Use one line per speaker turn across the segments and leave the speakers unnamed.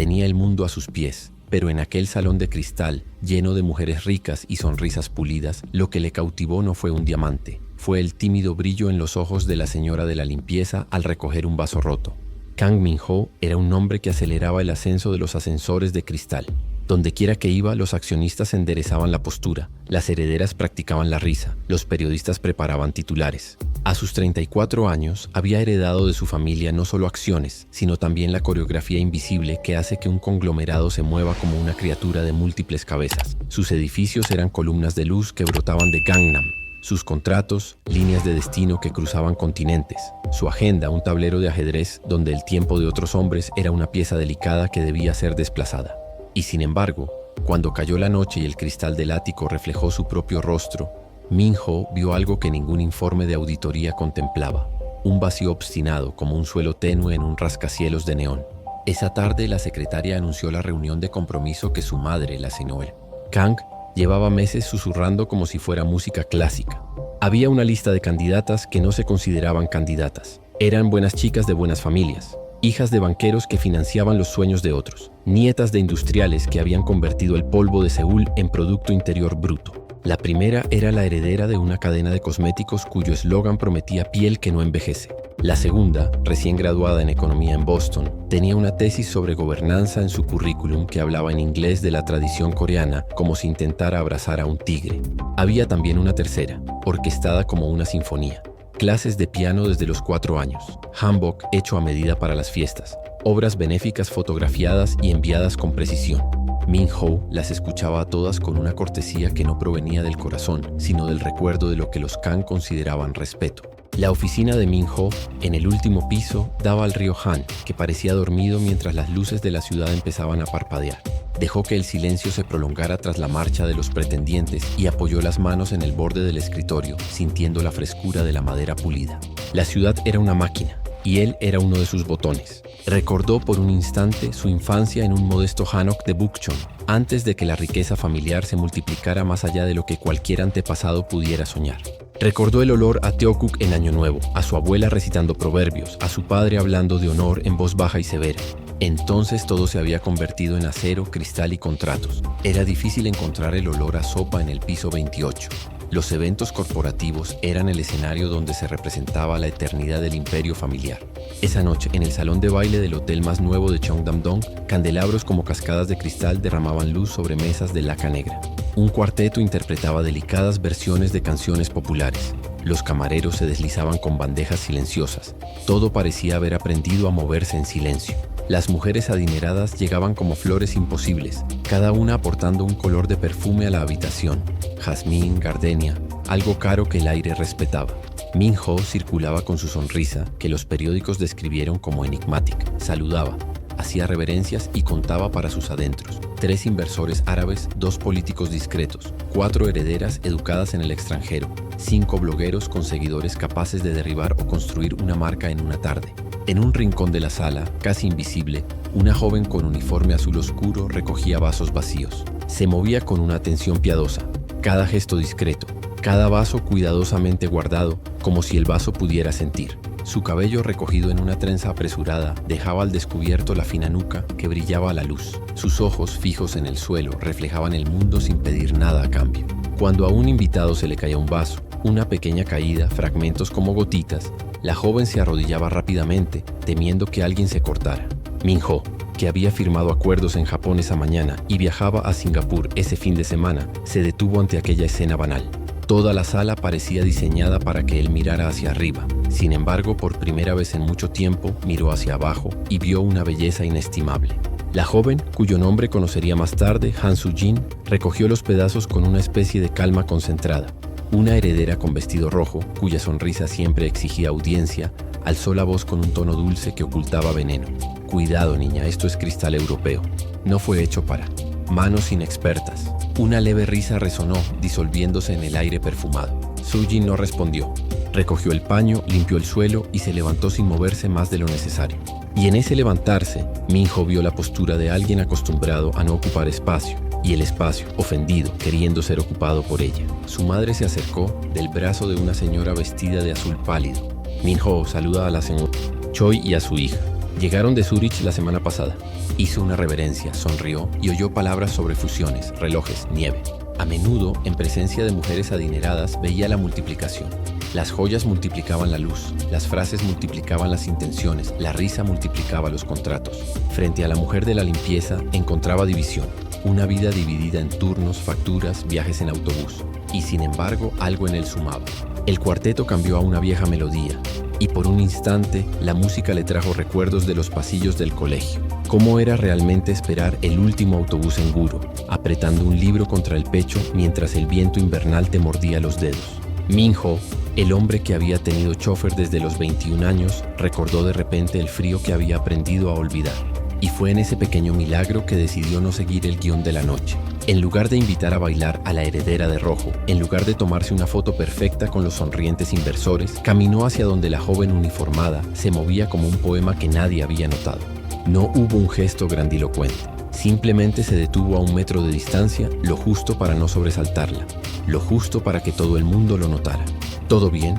Tenía el mundo a sus pies, pero en aquel salón de cristal, lleno de mujeres ricas y sonrisas pulidas, lo que le cautivó no fue un diamante, fue el tímido brillo en los ojos de la señora de la limpieza al recoger un vaso roto. Kang Min-ho era un hombre que aceleraba el ascenso de los ascensores de cristal. Dondequiera que iba, los accionistas enderezaban la postura, las herederas practicaban la risa, los periodistas preparaban titulares. A sus 34 años, había heredado de su familia no solo acciones, sino también la coreografía invisible que hace que un conglomerado se mueva como una criatura de múltiples cabezas. Sus edificios eran columnas de luz que brotaban de Gangnam. Sus contratos, líneas de destino que cruzaban continentes. Su agenda, un tablero de ajedrez donde el tiempo de otros hombres era una pieza delicada que debía ser desplazada. Y sin embargo, cuando cayó la noche y el cristal del ático reflejó su propio rostro, Min-ho vio algo que ningún informe de auditoría contemplaba. Un vacío obstinado como un suelo tenue en un rascacielos de neón. Esa tarde la secretaria anunció la reunión de compromiso que su madre, la señora Kang, llevaba meses susurrando como si fuera música clásica. Había una lista de candidatas que no se consideraban candidatas. Eran buenas chicas de buenas familias, hijas de banqueros que financiaban los sueños de otros, nietas de industriales que habían convertido el polvo de Seúl en Producto Interior Bruto. La primera era la heredera de una cadena de cosméticos cuyo eslogan prometía piel que no envejece. La segunda, recién graduada en economía en Boston, tenía una tesis sobre gobernanza en su currículum que hablaba en inglés de la tradición coreana como si intentara abrazar a un tigre. Había también una tercera, orquestada como una sinfonía. Clases de piano desde los 4 años, hanbok hecho a medida para las fiestas, obras benéficas fotografiadas y enviadas con precisión. Min-ho las escuchaba a todas con una cortesía que no provenía del corazón, sino del recuerdo de lo que los Kang consideraban respeto. La oficina de Min-ho, en el último piso, daba al río Han, que parecía dormido mientras las luces de la ciudad empezaban a parpadear. Dejó que el silencio se prolongara tras la marcha de los pretendientes y apoyó las manos en el borde del escritorio, sintiendo la frescura de la madera pulida. La ciudad era una máquina, y él era uno de sus botones. Recordó por un instante su infancia en un modesto hanok de Bukchon, antes de que la riqueza familiar se multiplicara más allá de lo que cualquier antepasado pudiera soñar. Recordó el olor a teokguk en Año Nuevo, a su abuela recitando proverbios, a su padre hablando de honor en voz baja y severa. Entonces todo se había convertido en acero, cristal y contratos. Era difícil encontrar el olor a sopa en el piso 28. Los eventos corporativos eran el escenario donde se representaba la eternidad del imperio familiar. Esa noche, en el salón de baile del hotel más nuevo de Cheongdam-dong, candelabros como cascadas de cristal derramaban luz sobre mesas de laca negra. Un cuarteto interpretaba delicadas versiones de canciones populares. Los camareros se deslizaban con bandejas silenciosas. Todo parecía haber aprendido a moverse en silencio. Las mujeres adineradas llegaban como flores imposibles, cada una aportando un color de perfume a la habitación. Jazmín, gardenia, algo caro que el aire respetaba. Min-ho circulaba con su sonrisa, que los periódicos describieron como enigmática. Saludaba, hacía reverencias y contaba para sus adentros. 3 inversores árabes, 2 políticos discretos, 4 herederas educadas en el extranjero, 5 blogueros con seguidores capaces de derribar o construir una marca en una tarde. En un rincón de la sala, casi invisible, una joven con uniforme azul oscuro recogía vasos vacíos. Se movía con una atención piadosa, cada gesto discreto, cada vaso cuidadosamente guardado, como si el vaso pudiera sentir. Su cabello recogido en una trenza apresurada dejaba al descubierto la fina nuca que brillaba a la luz. Sus ojos fijos en el suelo reflejaban el mundo sin pedir nada a cambio. Cuando a un invitado se le caía un vaso, una pequeña caída, fragmentos como gotitas, la joven se arrodillaba rápidamente, temiendo que alguien se cortara. Min-ho, que había firmado acuerdos en Japón esa mañana y viajaba a Singapur ese fin de semana, se detuvo ante aquella escena banal. Toda la sala parecía diseñada para que él mirara hacia arriba. Sin embargo, por primera vez en mucho tiempo, miró hacia abajo y vio una belleza inestimable. La joven, cuyo nombre conocería más tarde, Han Soo-jin, recogió los pedazos con una especie de calma concentrada. Una heredera con vestido rojo, cuya sonrisa siempre exigía audiencia, alzó la voz con un tono dulce que ocultaba veneno. Cuidado, niña, esto es cristal europeo. No fue hecho para manos inexpertas. Una leve risa resonó, disolviéndose en el aire perfumado. Soo-jin no respondió. Recogió el paño, limpió el suelo y se levantó sin moverse más de lo necesario. Y en ese levantarse, Min-ho vio la postura de alguien acostumbrado a no ocupar espacio, y el espacio, ofendido, queriendo ser ocupado por ella. Su madre se acercó del brazo de una señora vestida de azul pálido. Min-ho saluda a la señora Choi y a su hija. Llegaron de Zúrich la semana pasada. Hizo una reverencia, sonrió y oyó palabras sobre fusiones, relojes, nieve. A menudo, en presencia de mujeres adineradas, veía la multiplicación. Las joyas multiplicaban la luz, las frases multiplicaban las intenciones, la risa multiplicaba los contratos. Frente a la mujer de la limpieza encontraba división, una vida dividida en turnos, facturas, viajes en autobús. Y sin embargo, algo en él sumaba. El cuarteto cambió a una vieja melodía, y por un instante la música le trajo recuerdos de los pasillos del colegio. Cómo era realmente esperar el último autobús en Guro, apretando un libro contra el pecho mientras el viento invernal te mordía los dedos. Min-ho, el hombre que había tenido chofer desde los 21 años, recordó de repente el frío que había aprendido a olvidar. Y fue en ese pequeño milagro que decidió no seguir el guión de la noche. En lugar de invitar a bailar a la heredera de rojo, en lugar de tomarse una foto perfecta con los sonrientes inversores, caminó hacia donde la joven uniformada se movía como un poema que nadie había notado. No hubo un gesto grandilocuente. Simplemente se detuvo a 1 metro de distancia, lo justo para no sobresaltarla, lo justo para que todo el mundo lo notara. ¿Todo bien?,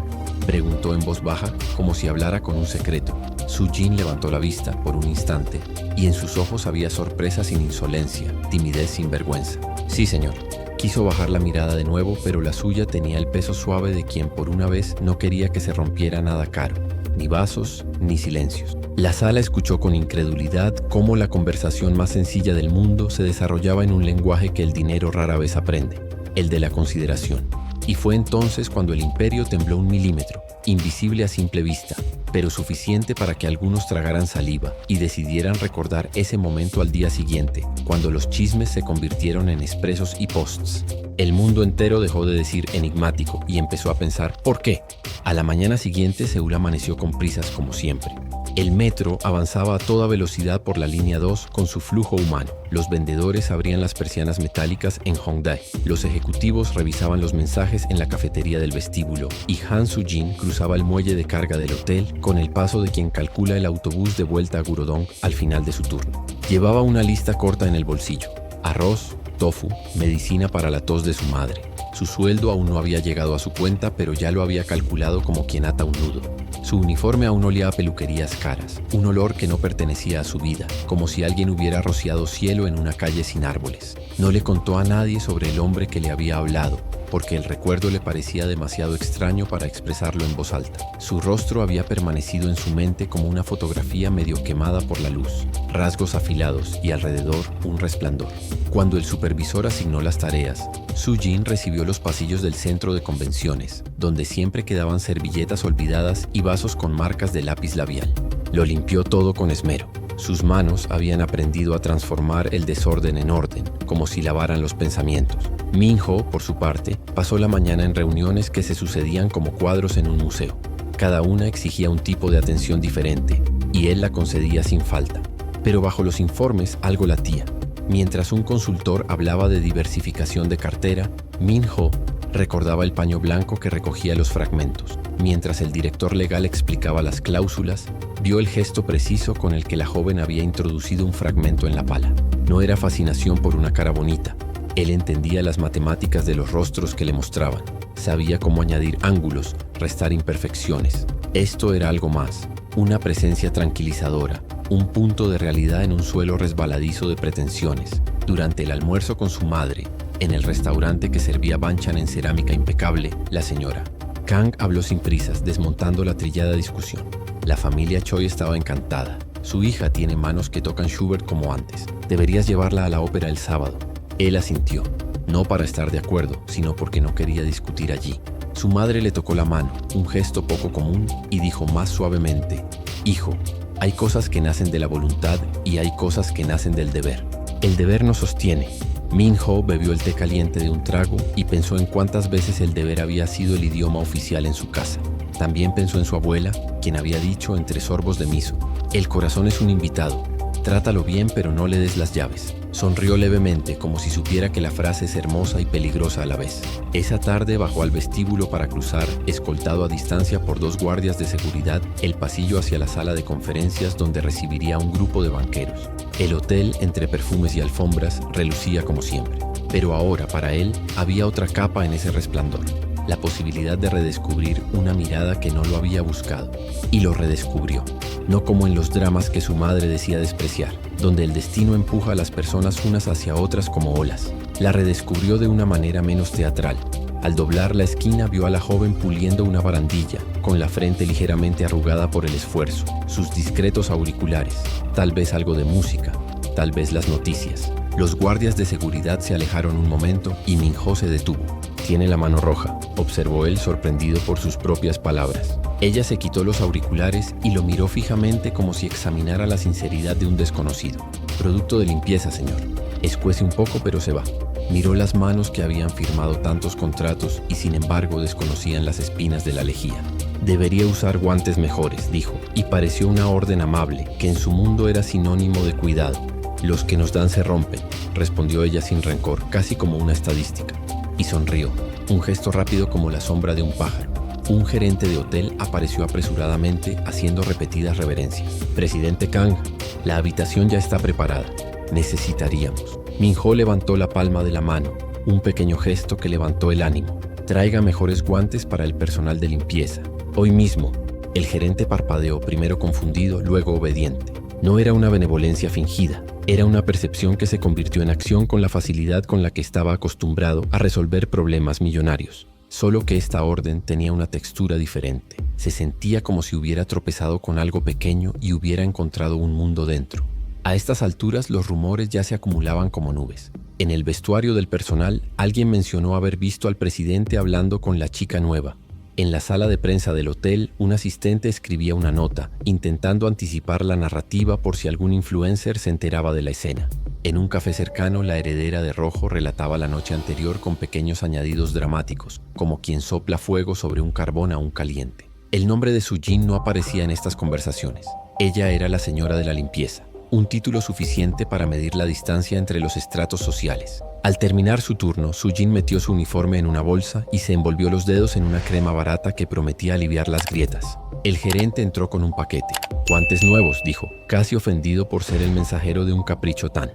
preguntó en voz baja, como si hablara con un secreto. Su-jin levantó la vista por un instante y en sus ojos había sorpresa sin insolencia, timidez sin vergüenza. Sí, señor. Quiso bajar la mirada de nuevo, pero la suya tenía el peso suave de quien por una vez no quería que se rompiera nada caro, ni vasos, ni silencios. La sala escuchó con incredulidad cómo la conversación más sencilla del mundo se desarrollaba en un lenguaje que el dinero rara vez aprende, el de la consideración. Y fue entonces cuando el imperio tembló 1 milímetro, invisible a simple vista, pero suficiente para que algunos tragaran saliva y decidieran recordar ese momento al día siguiente, cuando los chismes se convirtieron en expresos y posts. El mundo entero dejó de decir enigmático y empezó a pensar ¿por qué? A la mañana siguiente Seúl amaneció con prisas como siempre. El metro avanzaba a toda velocidad por la línea 2 con su flujo humano. Los vendedores abrían las persianas metálicas en Hongdae. Los ejecutivos revisaban los mensajes en la cafetería del vestíbulo y Han Su-jin cruzaba el muelle de carga del hotel con el paso de quien calcula el autobús de vuelta a Gurodong al final de su turno. Llevaba una lista corta en el bolsillo: arroz, tofu, medicina para la tos de su madre. Su sueldo aún no había llegado a su cuenta, pero ya lo había calculado como quien ata un nudo. Su uniforme aún olía a peluquerías caras, un olor que no pertenecía a su vida, como si alguien hubiera rociado cielo en una calle sin árboles. No le contó a nadie sobre el hombre que le había hablado, porque el recuerdo le parecía demasiado extraño para expresarlo en voz alta. Su rostro había permanecido en su mente como una fotografía medio quemada por la luz, rasgos afilados y alrededor un resplandor. Cuando el supervisor asignó las tareas, Su-jin recibió los pasillos del centro de convenciones, donde siempre quedaban servilletas olvidadas y vasos con marcas de lápiz labial. Lo limpió todo con esmero. Sus manos habían aprendido a transformar el desorden en orden, como si lavaran los pensamientos. Min-ho, por su parte, pasó la mañana en reuniones que se sucedían como cuadros en un museo. Cada una exigía un tipo de atención diferente, y él la concedía sin falta. Pero bajo los informes algo latía. Mientras un consultor hablaba de diversificación de cartera, Min-ho recordaba el paño blanco que recogía los fragmentos. Mientras el director legal explicaba las cláusulas, vio el gesto preciso con el que la joven había introducido un fragmento en la pala. No era fascinación por una cara bonita. Él entendía las matemáticas de los rostros que le mostraban. Sabía cómo añadir ángulos, restar imperfecciones. Esto era algo más, una presencia tranquilizadora, un punto de realidad en un suelo resbaladizo de pretensiones. Durante el almuerzo con su madre, en el restaurante que servía banchan en cerámica impecable, la señora Kang habló sin prisas, desmontando la trillada discusión. La familia Choi estaba encantada. Su hija tiene manos que tocan Schubert como antes. Deberías llevarla a la ópera el sábado. Él asintió, no para estar de acuerdo, sino porque no quería discutir allí. Su madre le tocó la mano, un gesto poco común, y dijo más suavemente: «Hijo, hay cosas que nacen de la voluntad y hay cosas que nacen del deber. El deber nos sostiene». Min-ho bebió el té caliente de un trago y pensó en cuántas veces el deber había sido el idioma oficial en su casa. También pensó en su abuela, quien había dicho entre sorbos de miso: «El corazón es un invitado. Trátalo bien, pero no le des las llaves». Sonrió levemente, como si supiera que la frase es hermosa y peligrosa a la vez. Esa tarde bajó al vestíbulo para cruzar, escoltado a distancia por 2 guardias de seguridad, el pasillo hacia la sala de conferencias donde recibiría a un grupo de banqueros. El hotel, entre perfumes y alfombras, relucía como siempre. Pero ahora, para él, había otra capa en ese resplandor. la posibilidad de redescubrir una mirada que no lo había buscado. Y lo redescubrió, no como en los dramas que su madre decía despreciar, donde el destino empuja a las personas unas hacia otras como olas. La redescubrió de una manera menos teatral. Al doblar la esquina vio a la joven puliendo una barandilla, con la frente ligeramente arrugada por el esfuerzo, sus discretos auriculares, tal vez algo de música, tal vez las noticias. Los guardias de seguridad se alejaron un momento y Min-ho se detuvo. «Tiene la mano roja», observó él sorprendido por sus propias palabras. Ella se quitó los auriculares y lo miró fijamente como si examinara la sinceridad de un desconocido. «Producto de limpieza, señor. Escuece un poco, pero se va». Miró las manos que habían firmado tantos contratos y sin embargo desconocían las espinas de la lejía. «Debería usar guantes mejores», dijo, y pareció una orden amable, que en su mundo era sinónimo de cuidado. «Los que nos dan se rompen», respondió ella sin rencor, casi como una estadística. Y sonrió, un gesto rápido como la sombra de un pájaro. Un gerente de hotel apareció apresuradamente haciendo repetidas reverencias. «Presidente Kang, la habitación ya está preparada. Necesitaríamos». Min-ho levantó la palma de la mano, un pequeño gesto que levantó el ánimo. «Traiga mejores guantes para el personal de limpieza. Hoy mismo». El gerente parpadeó, primero confundido, luego obediente. No era una benevolencia fingida, era una percepción que se convirtió en acción con la facilidad con la que estaba acostumbrado a resolver problemas millonarios. Solo que esta orden tenía una textura diferente. Se sentía como si hubiera tropezado con algo pequeño y hubiera encontrado un mundo dentro. A estas alturas los rumores ya se acumulaban como nubes. En el vestuario del personal, alguien mencionó haber visto al presidente hablando con la chica nueva. En la sala de prensa del hotel, un asistente escribía una nota, intentando anticipar la narrativa por si algún influencer se enteraba de la escena. En un café cercano, la heredera de rojo relataba la noche anterior con pequeños añadidos dramáticos, como quien sopla fuego sobre un carbón aún caliente. El nombre de Su-jin no aparecía en estas conversaciones. Ella era la señora de la limpieza, un título suficiente para medir la distancia entre los estratos sociales. Al terminar su turno, Su-jin metió su uniforme en una bolsa y se envolvió los dedos en una crema barata que prometía aliviar las grietas. El gerente entró con un paquete. «Guantes nuevos», dijo, casi ofendido por ser el mensajero de un capricho tan.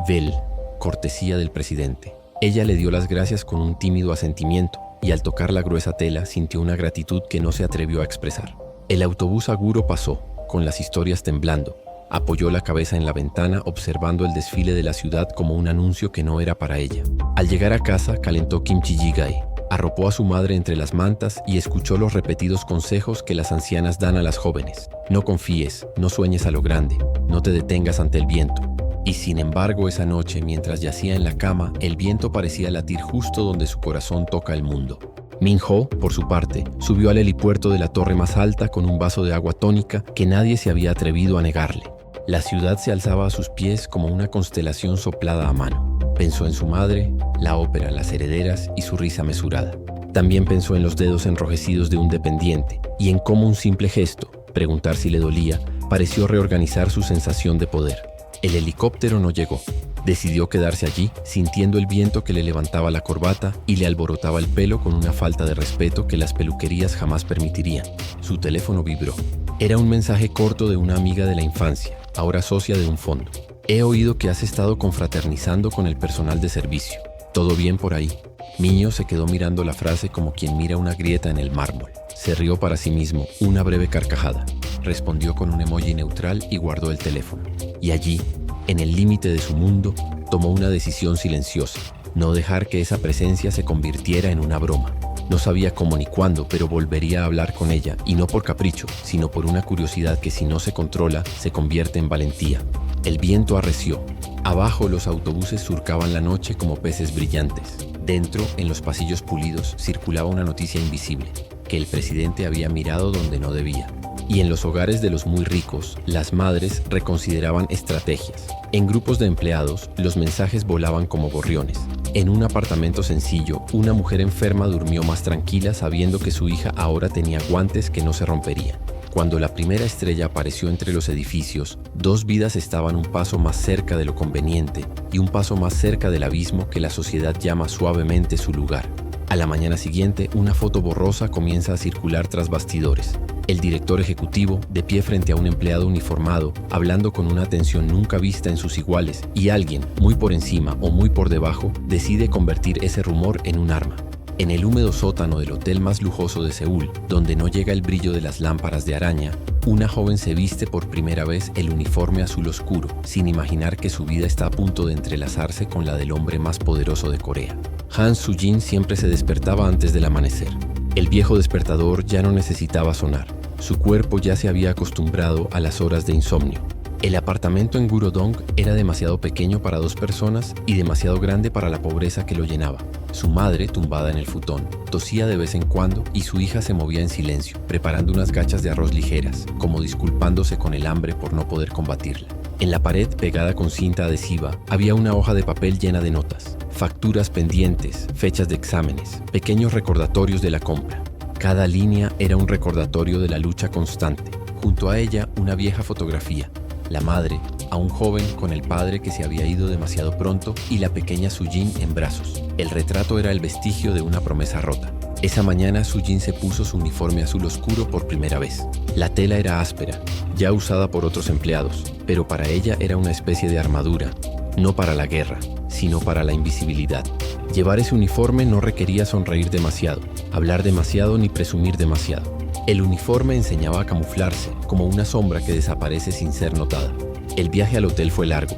«Vel, cortesía del presidente». Ella le dio las gracias con un tímido asentimiento y al tocar la gruesa tela sintió una gratitud que no se atrevió a expresar. El autobús Aguro pasó, con las historias temblando. Apoyó la cabeza en la ventana observando el desfile de la ciudad como un anuncio que no era para ella. Al llegar a casa calentó kimchi jjigae, arropó a su madre entre las mantas y escuchó los repetidos consejos que las ancianas dan a las jóvenes. No confíes, no sueñes a lo grande, no te detengas ante el viento. Y sin embargo esa noche, mientras yacía en la cama, el viento parecía latir justo donde su corazón toca el mundo. Min-ho, por su parte, subió al helipuerto de la torre más alta con un vaso de agua tónica que nadie se había atrevido a negarle. La ciudad se alzaba a sus pies como una constelación soplada a mano. Pensó en su madre, la ópera, las herederas y su risa mesurada. También pensó en los dedos enrojecidos de un dependiente y en cómo un simple gesto, preguntar si le dolía, pareció reorganizar su sensación de poder. El helicóptero no llegó. Decidió quedarse allí, sintiendo el viento que le levantaba la corbata y le alborotaba el pelo con una falta de respeto que las peluquerías jamás permitirían. Su teléfono vibró. Era un mensaje corto de una amiga de la infancia, ahora socia de un fondo. «He oído que has estado confraternizando con el personal de servicio. ¿Todo bien por ahí?» Miño se quedó mirando la frase como quien mira una grieta en el mármol. Se rió para sí mismo, una breve carcajada. Respondió con un emoji neutral y guardó el teléfono. Y allí, en el límite de su mundo, tomó una decisión silenciosa. No dejar que esa presencia se convirtiera en una broma. No sabía cómo ni cuándo, pero volvería a hablar con ella, y no por capricho, sino por una curiosidad que si no se controla, se convierte en valentía. El viento arreció. Abajo los autobuses surcaban la noche como peces brillantes. Dentro, en los pasillos pulidos, circulaba una noticia invisible, que el presidente había mirado donde no debía. Y en los hogares de los muy ricos, las madres reconsideraban estrategias. En grupos de empleados, los mensajes volaban como gorriones. En un apartamento sencillo, una mujer enferma durmió más tranquila sabiendo que su hija ahora tenía guantes que no se romperían. Cuando la primera estrella apareció entre los edificios, dos vidas estaban un paso más cerca de lo conveniente y un paso más cerca del abismo que la sociedad llama suavemente su lugar. A la mañana siguiente, una foto borrosa comienza a circular tras bastidores. El director ejecutivo, de pie frente a un empleado uniformado, hablando con una atención nunca vista en sus iguales, y alguien, muy por encima o muy por debajo, decide convertir ese rumor en un arma. En el húmedo sótano del hotel más lujoso de Seúl, donde no llega el brillo de las lámparas de araña, una joven se viste por primera vez el uniforme azul oscuro, sin imaginar que su vida está a punto de entrelazarse con la del hombre más poderoso de Corea. Han Soo-jin siempre se despertaba antes del amanecer. El viejo despertador ya no necesitaba sonar. Su cuerpo ya se había acostumbrado a las horas de insomnio. El apartamento en Gurodong era demasiado pequeño para 2 personas y demasiado grande para la pobreza que lo llenaba. Su madre, tumbada en el futón, tosía de vez en cuando y su hija se movía en silencio, preparando unas gachas de arroz ligeras, como disculpándose con el hambre por no poder combatirla. En la pared, pegada con cinta adhesiva, había una hoja de papel llena de notas, facturas pendientes, fechas de exámenes, pequeños recordatorios de la compra. Cada línea era un recordatorio de la lucha constante. Junto a ella, una vieja fotografía. La madre, aún joven, con el padre que se había ido demasiado pronto, y la pequeña Soo-jin en brazos. El retrato era el vestigio de una promesa rota. Esa mañana Soo-jin se puso su uniforme azul oscuro por primera vez. La tela era áspera, ya usada por otros empleados, pero para ella era una especie de armadura, no para la guerra, sino para la invisibilidad. Llevar ese uniforme no requería sonreír demasiado, hablar demasiado ni presumir demasiado. El uniforme enseñaba a camuflarse, como una sombra que desaparece sin ser notada. El viaje al hotel fue largo.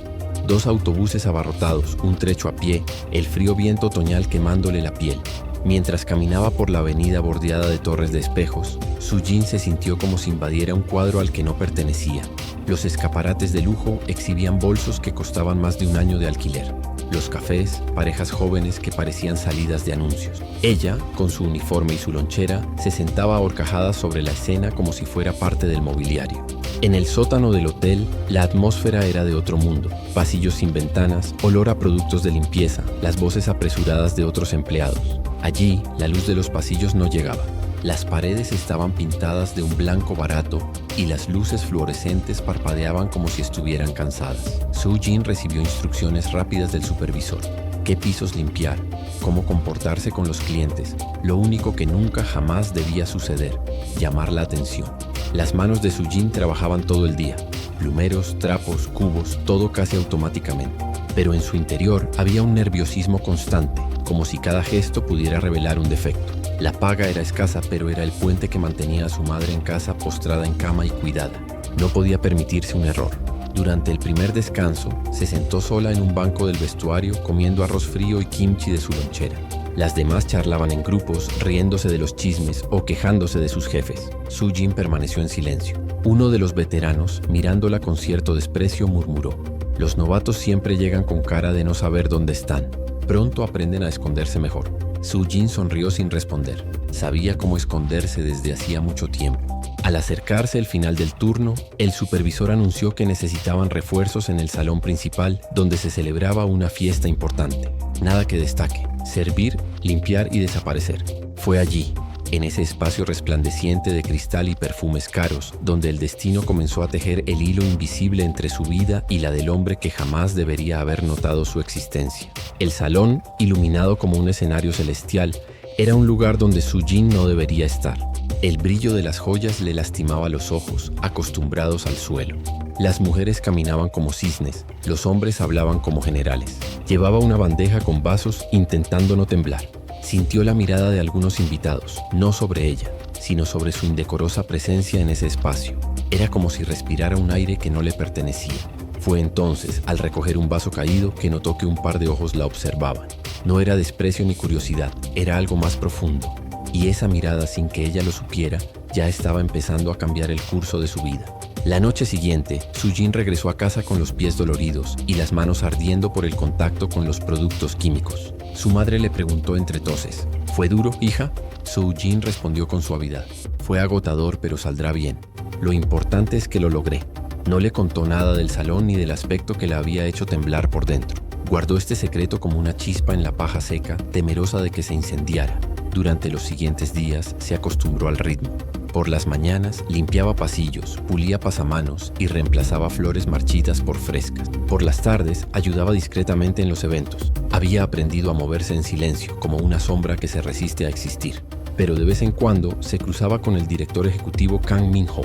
2 autobuses abarrotados, un trecho a pie, el frío viento otoñal quemándole la piel. Mientras caminaba por la avenida bordeada de torres de espejos, Soo-jin se sintió como si invadiera un cuadro al que no pertenecía. Los escaparates de lujo exhibían bolsos que costaban más de un año de alquiler. Los cafés, parejas jóvenes que parecían salidas de anuncios. Ella, con su uniforme y su lonchera, se sentaba ahorcajada sobre la escena como si fuera parte del mobiliario. En el sótano del hotel, la atmósfera era de otro mundo. Pasillos sin ventanas, olor a productos de limpieza, las voces apresuradas de otros empleados. Allí, la luz de los pasillos no llegaba. Las paredes estaban pintadas de un blanco barato y las luces fluorescentes parpadeaban como si estuvieran cansadas. Soo-jin recibió instrucciones rápidas del supervisor. Qué pisos limpiar, cómo comportarse con los clientes. Lo único que nunca jamás debía suceder, llamar la atención. Las manos de Soo-jin trabajaban todo el día. Plumeros, trapos, cubos, todo casi automáticamente. Pero en su interior había un nerviosismo constante, como si cada gesto pudiera revelar un defecto. La paga era escasa, pero era el puente que mantenía a su madre en casa postrada en cama y cuidada. No podía permitirse un error. Durante el primer descanso, se sentó sola en un banco del vestuario comiendo arroz frío y kimchi de su lonchera. Las demás charlaban en grupos, riéndose de los chismes o quejándose de sus jefes. Soo-jin permaneció en silencio. Uno de los veteranos, mirándola con cierto desprecio, murmuró: «Los novatos siempre llegan con cara de no saber dónde están. Pronto aprenden a esconderse mejor». Soo-jin sonrió sin responder. Sabía cómo esconderse desde hacía mucho tiempo. Al acercarse el final del turno, el supervisor anunció que necesitaban refuerzos en el salón principal, donde se celebraba una fiesta importante. Nada que destaque. Servir, limpiar y desaparecer. Fue allí, en ese espacio resplandeciente de cristal y perfumes caros, donde el destino comenzó a tejer el hilo invisible entre su vida y la del hombre que jamás debería haber notado su existencia. El salón, iluminado como un escenario celestial, era un lugar donde Soo-jin no debería estar. El brillo de las joyas le lastimaba los ojos, acostumbrados al suelo. Las mujeres caminaban como cisnes, los hombres hablaban como generales. Llevaba una bandeja con vasos intentando no temblar. Sintió la mirada de algunos invitados, no sobre ella, sino sobre su indecorosa presencia en ese espacio. Era como si respirara un aire que no le pertenecía. Fue entonces, al recoger un vaso caído, que notó que un par de ojos la observaban. No era desprecio ni curiosidad, era algo más profundo. Y esa mirada, sin que ella lo supiera, ya estaba empezando a cambiar el curso de su vida. La noche siguiente, Soo-jin regresó a casa con los pies doloridos y las manos ardiendo por el contacto con los productos químicos. Su madre le preguntó entre toses: «¿Fue duro, hija?». Soo-jin respondió con suavidad: «Fue agotador, pero saldrá bien. Lo importante es que lo logré». No le contó nada del salón ni del aspecto que la había hecho temblar por dentro. Guardó este secreto como una chispa en la paja seca, temerosa de que se incendiara. Durante los siguientes días se acostumbró al ritmo. Por las mañanas limpiaba pasillos, pulía pasamanos y reemplazaba flores marchitas por frescas. Por las tardes ayudaba discretamente en los eventos. Había aprendido a moverse en silencio, como una sombra que se resiste a existir. Pero de vez en cuando se cruzaba con el director ejecutivo Kang Min-ho.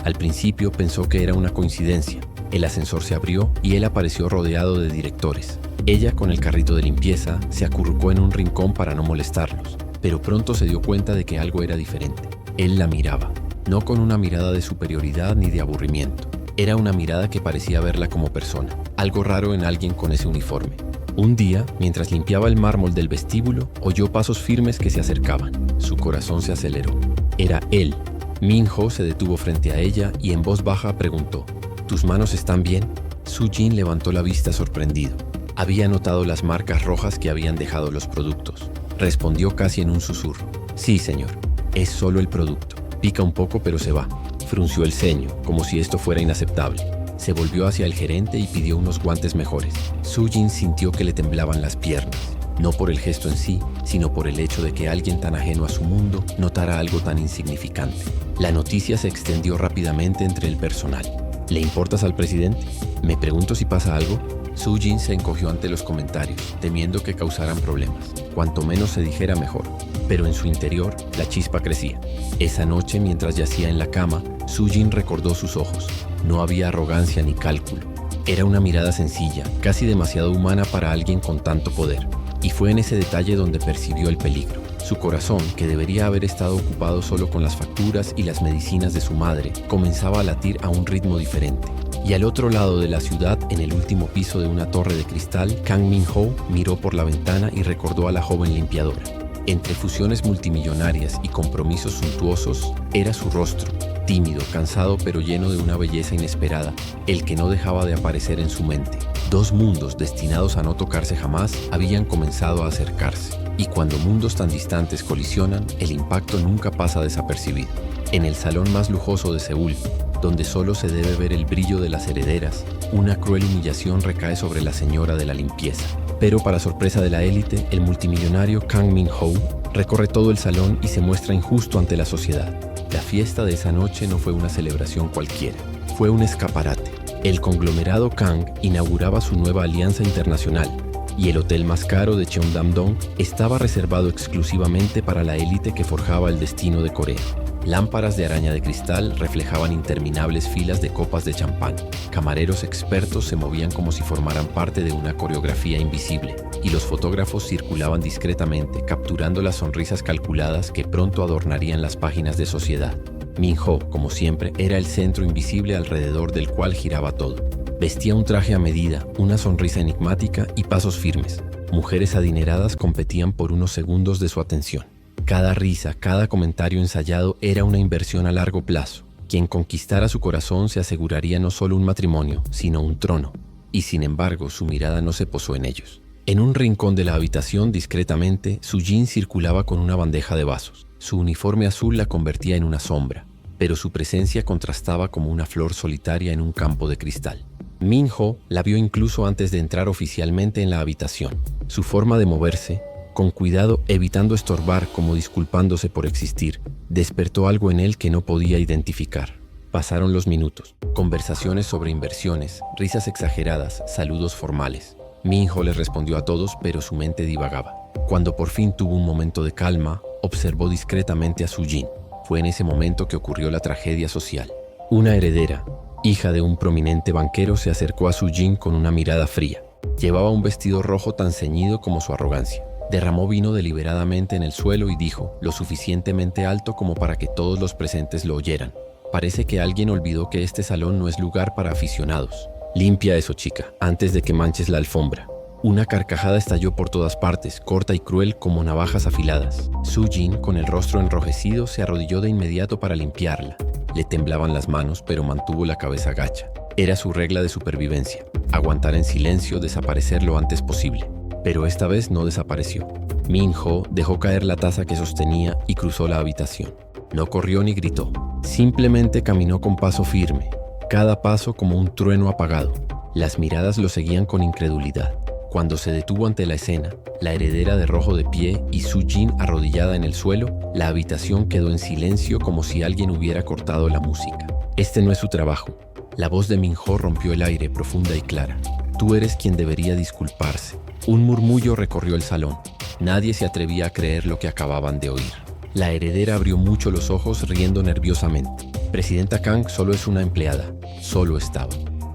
Al principio pensó que era una coincidencia. El ascensor se abrió y él apareció rodeado de directores. Ella, con el carrito de limpieza, se acurrucó en un rincón para no molestarlos. pero pronto se dio cuenta de que algo era diferente. Él la miraba, no con una mirada de superioridad ni de aburrimiento. Era una mirada que parecía verla como persona, algo raro en alguien con ese uniforme. Un día, mientras limpiaba el mármol del vestíbulo, oyó pasos firmes que se acercaban. Su corazón se aceleró. Era él. Min-ho se detuvo frente a ella y en voz baja preguntó: ¿Tus manos están bien? Soo-jin levantó la vista sorprendido. Había notado las marcas rojas que habían dejado los productos. Respondió casi en un susurro: Sí, señor. Es solo el producto. Pica un poco, pero se va. Frunció el ceño, como si esto fuera inaceptable. Se volvió hacia el gerente y pidió unos guantes mejores. Soo-jin sintió que le temblaban las piernas, no por el gesto en sí, sino por el hecho de que alguien tan ajeno a su mundo notara algo tan insignificante. La noticia se extendió rápidamente entre el personal. ¿Le importas al presidente? Me pregunto si pasa algo. Soo-jin se encogió ante los comentarios, temiendo que causaran problemas. Cuanto menos se dijera, mejor. Pero en su interior, la chispa crecía. Esa noche, mientras yacía en la cama, Soo-jin recordó sus ojos. No había arrogancia ni cálculo. Era una mirada sencilla, casi demasiado humana para alguien con tanto poder. Y fue en ese detalle donde percibió el peligro. Su corazón, que debería haber estado ocupado solo con las facturas y las medicinas de su madre, comenzaba a latir a un ritmo diferente. Y al otro lado de la ciudad, en el último piso de una torre de cristal, Kang Min-ho miró por la ventana y recordó a la joven limpiadora. Entre fusiones multimillonarias y compromisos suntuosos, era su rostro, tímido, cansado pero lleno de una belleza inesperada, el que no dejaba de aparecer en su mente. Dos mundos destinados a no tocarse jamás habían comenzado a acercarse, y cuando mundos tan distantes colisionan, el impacto nunca pasa desapercibido. En el salón más lujoso de Seúl, donde solo se debe ver el brillo de las herederas, una cruel humillación recae sobre la señora de la limpieza. Pero para sorpresa de la élite, el multimillonario Kang Min-ho recorre todo el salón y se muestra injusto ante la sociedad. La fiesta de esa noche no fue una celebración cualquiera, fue un escaparate. El conglomerado Kang inauguraba su nueva alianza internacional y el hotel más caro de Cheongdam-dong estaba reservado exclusivamente para la élite que forjaba el destino de Corea. Lámparas de araña de cristal reflejaban interminables filas de copas de champán. Camareros expertos se movían como si formaran parte de una coreografía invisible, y los fotógrafos circulaban discretamente, capturando las sonrisas calculadas que pronto adornarían las páginas de Sociedad. Min-ho, como siempre, era el centro invisible alrededor del cual giraba todo. Vestía un traje a medida, una sonrisa enigmática y pasos firmes. Mujeres adineradas competían por unos segundos de su atención. Cada risa, cada comentario ensayado era una inversión a largo plazo. Quien conquistara su corazón se aseguraría no solo un matrimonio, sino un trono. Y sin embargo, su mirada no se posó en ellos. En un rincón de la habitación, discretamente, Soo-jin circulaba con una bandeja de vasos. Su uniforme azul la convertía en una sombra, pero su presencia contrastaba como una flor solitaria en un campo de cristal. Min-ho la vio incluso antes de entrar oficialmente en la habitación. Su forma de moverse, con cuidado, evitando estorbar como disculpándose por existir, despertó algo en él que no podía identificar. Pasaron los minutos, conversaciones sobre inversiones, risas exageradas, saludos formales. Min-ho le respondió a todos, pero su mente divagaba. Cuando por fin tuvo un momento de calma, observó discretamente a Soo-jin. Fue en ese momento que ocurrió la tragedia social. Una heredera, hija de un prominente banquero, se acercó a Soo-jin con una mirada fría. Llevaba un vestido rojo tan ceñido como su arrogancia. Derramó vino deliberadamente en el suelo y dijo, lo suficientemente alto como para que todos los presentes lo oyeran: parece que alguien olvidó que este salón no es lugar para aficionados. Limpia eso, chica, antes de que manches la alfombra. Una carcajada estalló por todas partes, corta y cruel como navajas afiladas. Soo-jin, con el rostro enrojecido, se arrodilló de inmediato para limpiarla. Le temblaban las manos, pero mantuvo la cabeza gacha. Era su regla de supervivencia: aguantar en silencio, desaparecer lo antes posible. Pero esta vez no desapareció. Min-ho dejó caer la taza que sostenía y cruzó la habitación. No corrió ni gritó. Simplemente caminó con paso firme, cada paso como un trueno apagado. Las miradas lo seguían con incredulidad. Cuando se detuvo ante la escena, la heredera de rojo de pie y Soo-jin arrodillada en el suelo, la habitación quedó en silencio como si alguien hubiera cortado la música. Este no es su trabajo. La voz de Min-ho rompió el aire profunda y clara. Tú eres quien debería disculparse. Un murmullo recorrió el salón. Nadie se atrevía a creer lo que acababan de oír. La heredera abrió mucho los ojos, riendo nerviosamente. Presidenta Kang solo es una empleada. Solo estaba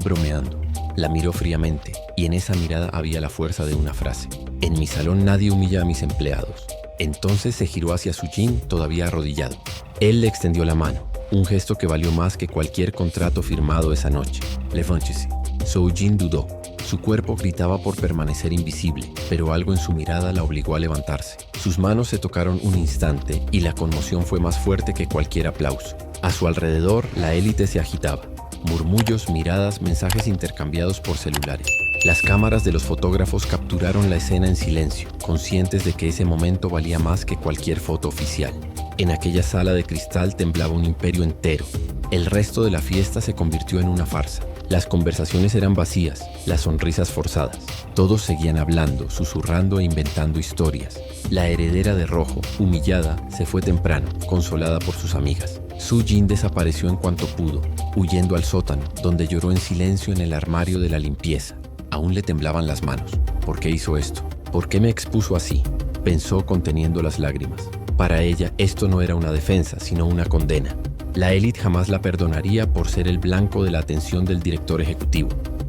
bromeando. La miró fríamente, y en esa mirada había la fuerza de una frase. En mi salón nadie humilla a mis empleados. Entonces se giró hacia Su-jin, todavía arrodillado. Él le extendió la mano, un gesto que valió más que cualquier contrato firmado esa noche. Levántese. Soo-jin dudó. Su cuerpo gritaba por permanecer invisible, pero algo en su mirada la obligó a levantarse. Sus manos se tocaron un instante y la conmoción fue más fuerte que cualquier aplauso. A su alrededor, la élite se agitaba. Murmullos, miradas, mensajes intercambiados por celulares. Las cámaras de los fotógrafos capturaron la escena en silencio, conscientes de que ese momento valía más que cualquier foto oficial. En aquella sala de cristal temblaba un imperio entero. El resto de la fiesta se convirtió en una farsa. Las conversaciones eran vacías, las sonrisas forzadas. Todos seguían hablando, susurrando e inventando historias. La heredera de rojo, humillada, se fue temprano, consolada por sus amigas. Su-jin desapareció en cuanto pudo, huyendo al sótano, donde lloró en silencio en el armario de la limpieza. Aún le temblaban las manos. ¿Por qué hizo esto? ¿Por qué me expuso así? Pensó conteniendo las lágrimas. Para ella, esto no era una defensa, sino una condena. La élite jamás la perdonaría por ser el blanco de la atención del director ejecutivo.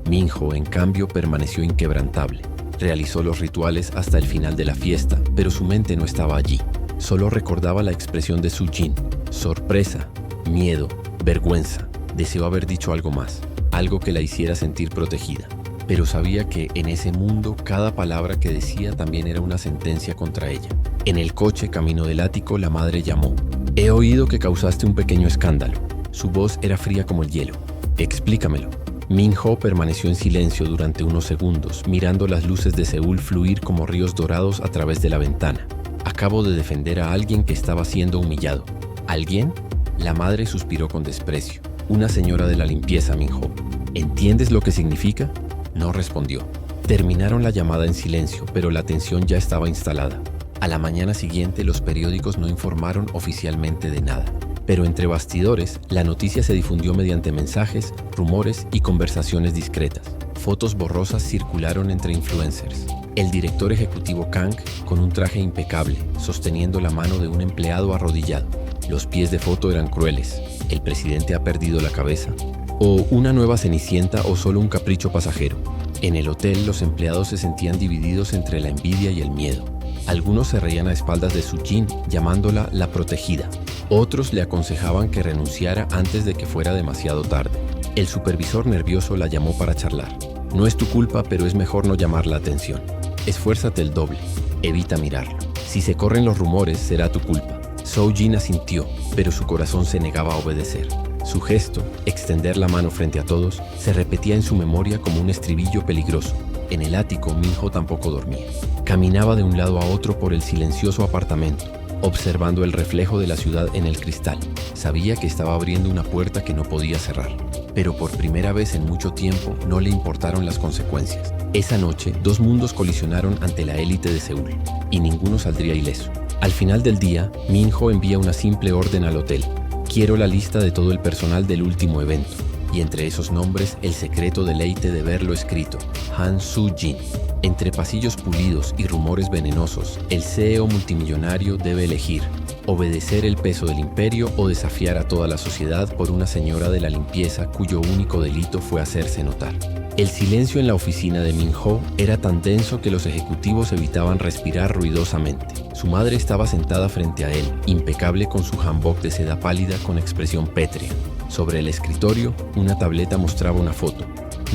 Min-ho, en cambio, permaneció inquebrantable. Realizó los rituales hasta el final de la fiesta, pero su mente no estaba allí. Solo recordaba la expresión de Su-jin. Sorpresa, miedo, vergüenza. Deseó haber dicho algo más, algo que la hiciera sentir protegida. Pero sabía que en ese mundo cada palabra que decía también era una sentencia contra ella. En el coche camino del ático, la madre llamó. He oído que causaste un pequeño escándalo. Su voz era fría como el hielo. Explícamelo. Min-ho permaneció en silencio durante unos segundos, mirando las luces de Seúl fluir como ríos dorados a través de la ventana. Acabo de defender a alguien que estaba siendo humillado. ¿Alguien? La madre suspiró con desprecio. Una señora de la limpieza, Min-ho. ¿Entiendes lo que significa? No respondió. Terminaron la llamada en silencio, pero la tensión ya estaba instalada. A la mañana siguiente, los periódicos no informaron oficialmente de nada. Pero entre bastidores, la noticia se difundió mediante mensajes, rumores y conversaciones discretas. Fotos borrosas circularon entre influencers. El director ejecutivo Kang, con un traje impecable, sosteniendo la mano de un empleado arrodillado. Los pies de foto eran crueles. ¿El presidente ha perdido la cabeza? ¿O una nueva Cenicienta o solo un capricho pasajero? En el hotel, los empleados se sentían divididos entre la envidia y el miedo. Algunos se reían a espaldas de Su-jin, llamándola la protegida. Otros le aconsejaban que renunciara antes de que fuera demasiado tarde. El supervisor nervioso la llamó para charlar. No es tu culpa, pero es mejor no llamar la atención. Esfuérzate el doble. Evita mirarlo. Si se corren los rumores, será tu culpa. Soo-jin asintió, pero su corazón se negaba a obedecer. Su gesto, extender la mano frente a todos, se repetía en su memoria como un estribillo peligroso. En el ático, Min-ho tampoco dormía. Caminaba de un lado a otro por el silencioso apartamento, observando el reflejo de la ciudad en el cristal. Sabía que estaba abriendo una puerta que no podía cerrar. Pero por primera vez en mucho tiempo no le importaron las consecuencias. Esa noche, dos mundos colisionaron ante la élite de Seúl, y ninguno saldría ileso. Al final del día, Min-ho envía una simple orden al hotel. Quiero la lista de todo el personal del último evento. Y entre esos nombres, el secreto deleite de verlo escrito, Han Su-jin. Entre pasillos pulidos y rumores venenosos, el CEO multimillonario debe elegir, obedecer el peso del imperio o desafiar a toda la sociedad por una señora de la limpieza cuyo único delito fue hacerse notar. El silencio en la oficina de Min-ho era tan denso que los ejecutivos evitaban respirar ruidosamente. Su madre estaba sentada frente a él, impecable con su hanbok de seda pálida con expresión pétrea. Sobre el escritorio, una tableta mostraba una foto.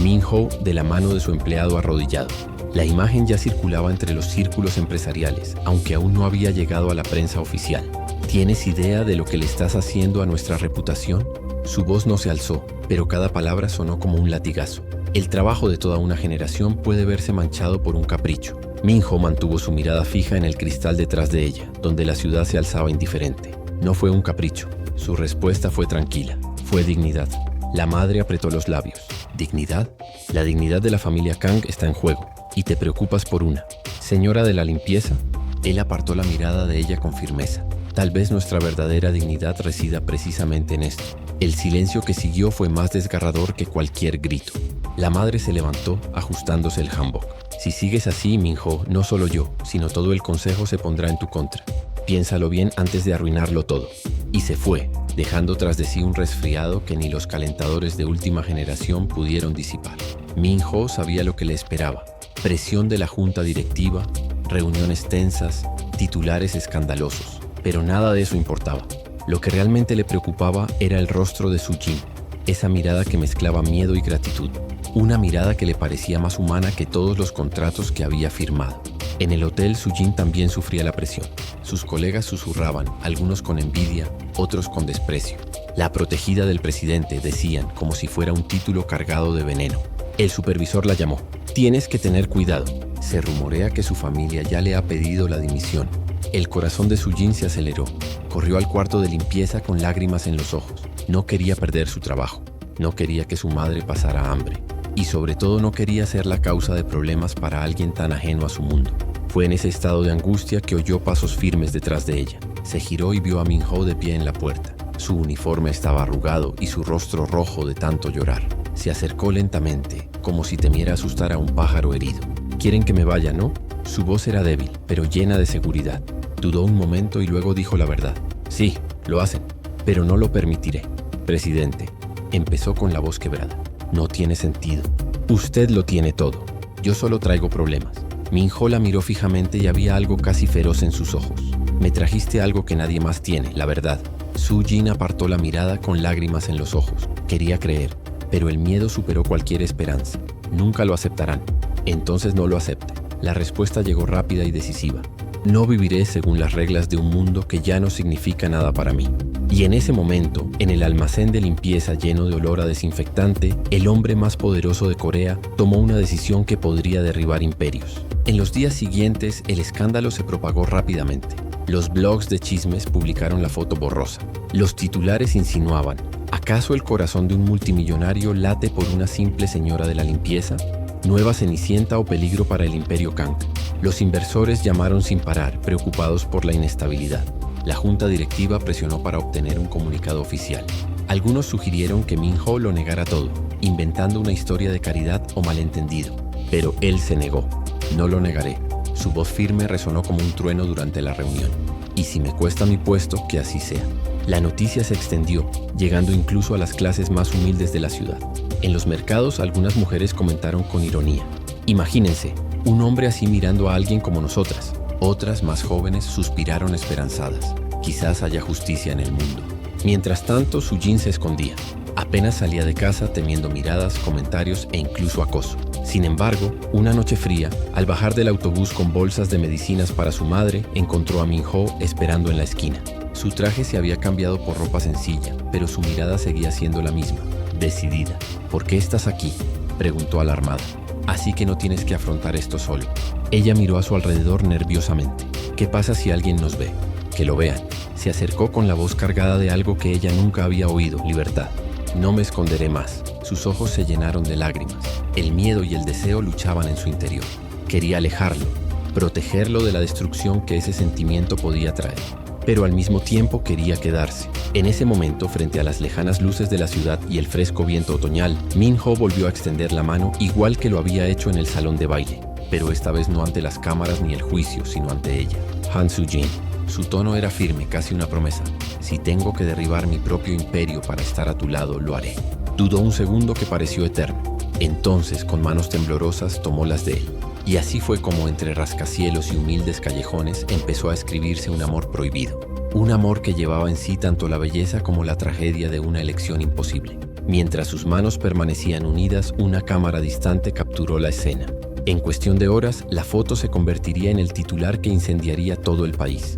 Min-ho de la mano de su empleado arrodillado. La imagen ya circulaba entre los círculos empresariales, aunque aún no había llegado a la prensa oficial. ¿Tienes idea de lo que le estás haciendo a nuestra reputación? Su voz no se alzó, pero cada palabra sonó como un latigazo. El trabajo de toda una generación puede verse manchado por un capricho. Min-ho mantuvo su mirada fija en el cristal detrás de ella, donde la ciudad se alzaba indiferente. No fue un capricho. Su respuesta fue tranquila. Fue dignidad. La madre apretó los labios. ¿Dignidad? La dignidad de la familia Kang está en juego, y te preocupas por una. ¿Señora de la limpieza? Él apartó la mirada de ella con firmeza. Tal vez nuestra verdadera dignidad resida precisamente en esto. El silencio que siguió fue más desgarrador que cualquier grito. La madre se levantó, ajustándose el hanbok. Si sigues así, Min-ho, no solo yo, sino todo el consejo se pondrá en tu contra. Piénsalo bien antes de arruinarlo todo. Y se fue, dejando tras de sí un resfriado que ni los calentadores de última generación pudieron disipar. Min-ho sabía lo que le esperaba. Presión de la junta directiva, reuniones tensas, titulares escandalosos, pero nada de eso importaba. Lo que realmente le preocupaba era el rostro de Soo-jin, esa mirada que mezclaba miedo y gratitud, una mirada que le parecía más humana que todos los contratos que había firmado. En el hotel, Soo-jin también sufría la presión. Sus colegas susurraban, algunos con envidia, otros con desprecio. La protegida del presidente, decían, como si fuera un título cargado de veneno. El supervisor la llamó. Tienes que tener cuidado. Se rumorea que su familia ya le ha pedido la dimisión. El corazón de Soo-jin se aceleró. Corrió al cuarto de limpieza con lágrimas en los ojos. No quería perder su trabajo. No quería que su madre pasara hambre. Y sobre todo no quería ser la causa de problemas para alguien tan ajeno a su mundo. Fue en ese estado de angustia que oyó pasos firmes detrás de ella. Se giró y vio a Min-ho de pie en la puerta. Su uniforme estaba arrugado y su rostro rojo de tanto llorar. Se acercó lentamente, como si temiera asustar a un pájaro herido. «Quieren que me vaya, ¿no?». Su voz era débil, pero llena de seguridad. Dudó un momento y luego dijo la verdad. «Sí, lo hacen, pero no lo permitiré. Presidente», empezó con la voz quebrada. «No tiene sentido. Usted lo tiene todo. Yo solo traigo problemas». Min-ho la miró fijamente y había algo casi feroz en sus ojos. «Me trajiste algo que nadie más tiene, la verdad». Soo-jin apartó la mirada con lágrimas en los ojos. Quería creer, pero el miedo superó cualquier esperanza. «Nunca lo aceptarán». «Entonces no lo acepte». La respuesta llegó rápida y decisiva. «No viviré según las reglas de un mundo que ya no significa nada para mí». Y en ese momento, en el almacén de limpieza lleno de olor a desinfectante, el hombre más poderoso de Corea tomó una decisión que podría derribar imperios. En los días siguientes, el escándalo se propagó rápidamente. Los blogs de chismes publicaron la foto borrosa. Los titulares insinuaban, ¿acaso el corazón de un multimillonario late por una simple señora de la limpieza? Nueva cenicienta o peligro para el imperio Kang. Los inversores llamaron sin parar, preocupados por la inestabilidad. La junta directiva presionó para obtener un comunicado oficial. Algunos sugirieron que Min-ho lo negara todo, inventando una historia de caridad o malentendido. Pero él se negó. «No lo negaré». Su voz firme resonó como un trueno durante la reunión. «Y si me cuesta mi puesto, que así sea». La noticia se extendió, llegando incluso a las clases más humildes de la ciudad. En los mercados, algunas mujeres comentaron con ironía: «Imagínense, un hombre así mirando a alguien como nosotras». Otras, más jóvenes, suspiraron esperanzadas. Quizás haya justicia en el mundo. Mientras tanto, Soo-jin se escondía. Apenas salía de casa temiendo miradas, comentarios e incluso acoso. Sin embargo, una noche fría, al bajar del autobús con bolsas de medicinas para su madre, encontró a Min-ho esperando en la esquina. Su traje se había cambiado por ropa sencilla, pero su mirada seguía siendo la misma, decidida. «¿Por qué estás aquí?», preguntó alarmada. «Así que no tienes que afrontar esto solo». Ella miró a su alrededor nerviosamente. «¿Qué pasa si alguien nos ve?». «Que lo vean». Se acercó con la voz cargada de algo que ella nunca había oído: libertad. «No me esconderé más». Sus ojos se llenaron de lágrimas. El miedo y el deseo luchaban en su interior. Quería alejarlo, protegerlo de la destrucción que ese sentimiento podía traer. Pero al mismo tiempo quería quedarse. En ese momento, frente a las lejanas luces de la ciudad y el fresco viento otoñal, Min-ho volvió a extender la mano igual que lo había hecho en el salón de baile. Pero esta vez no ante las cámaras ni el juicio, sino ante ella. «Han Soo-jin». Su tono era firme, casi una promesa. «Si tengo que derribar mi propio imperio para estar a tu lado, lo haré». Dudó un segundo que pareció eterno. Entonces, con manos temblorosas, tomó las de él. Y así fue como entre rascacielos y humildes callejones empezó a escribirse un amor prohibido. Un amor que llevaba en sí tanto la belleza como la tragedia de una elección imposible. Mientras sus manos permanecían unidas, una cámara distante capturó la escena. En cuestión de horas, la foto se convertiría en el titular que incendiaría todo el país.